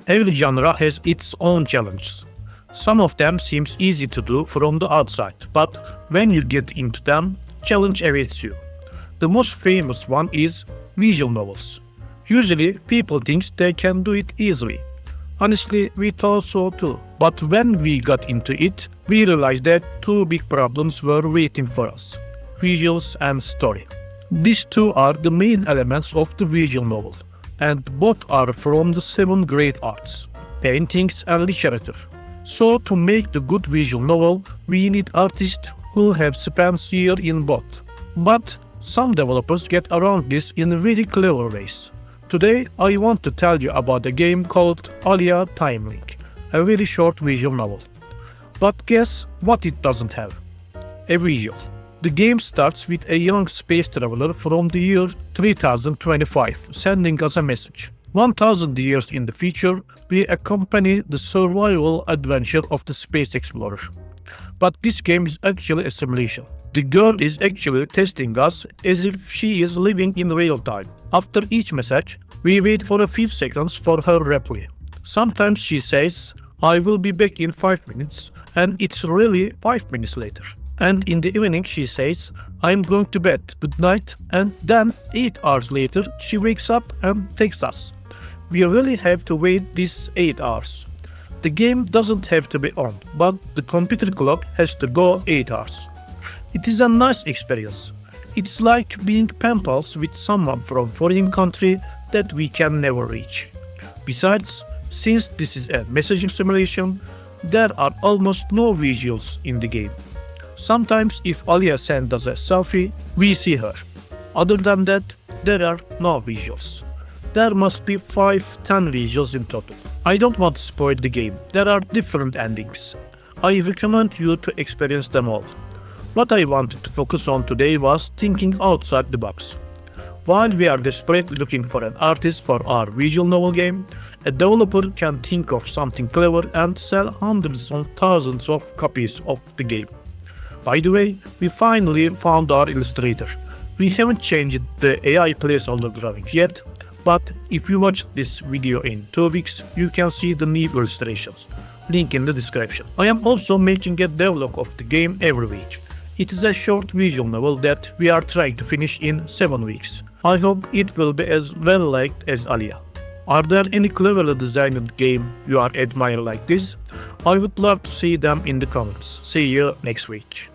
Every genre has its own challenges. Some of them seems easy to do from the outside, but when you get into them, challenge awaits you. The most famous one is visual novels. Usually, people think they can do it easily. Honestly, we thought so too. But when we got into it, we realized that two big problems were waiting for us: visuals and story. These two are the main elements of the visual novel, and both are from the seven great arts: paintings and literature. So to make the good visual novel, we need artists who have spent years in both. But some developers get around this in very clever ways. Today, I want to tell you about a game called Aliya Timelink, a very short visual novel. But guess what it doesn't have? A visual. The game starts with a young space traveler from the year 3025 sending us a message. 1000 years in the future, we accompany the survival adventure of the space explorer. But this game is actually a simulation. The girl is actually testing us as if she is living in real time. After each message, we wait for a few seconds for her reply. Sometimes she says, "I will be back in 5 minutes," and it's really 5 minutes later. And in the evening she says, "I'm going to bed, good night," and then 8 hours later she wakes up and takes us. We really have to wait these 8 hours. The game doesn't have to be on, but the computer clock has to go 8 hours. It is a nice experience. It's like being pen pals with someone from foreign country that we can never reach. Besides, since this is a messaging simulation, there are almost no visuals in the game. Sometimes if Aliya sends us a selfie, we see her. Other than that, there are no visuals. There must be 5-10 visuals in total. I don't want to spoil the game. There are different endings. I recommend you to experience them all. What I wanted to focus on today was thinking outside the box. While we are desperately looking for an artist for our visual novel game, a developer can think of something clever and sell hundreds or thousands of copies of the game. By the way, we finally found our illustrator. We haven't changed the AI placeholder drawings yet, but if you watch this video in 2 weeks, you can see the new illustrations. Link in the description. I am also making a devlog of the game every week. It is a short visual novel that we are trying to finish in 7 weeks. I hope it will be as well liked as Aliya. Are there any cleverly designed game you are admire like this? I would love to see them in the comments. See you next week.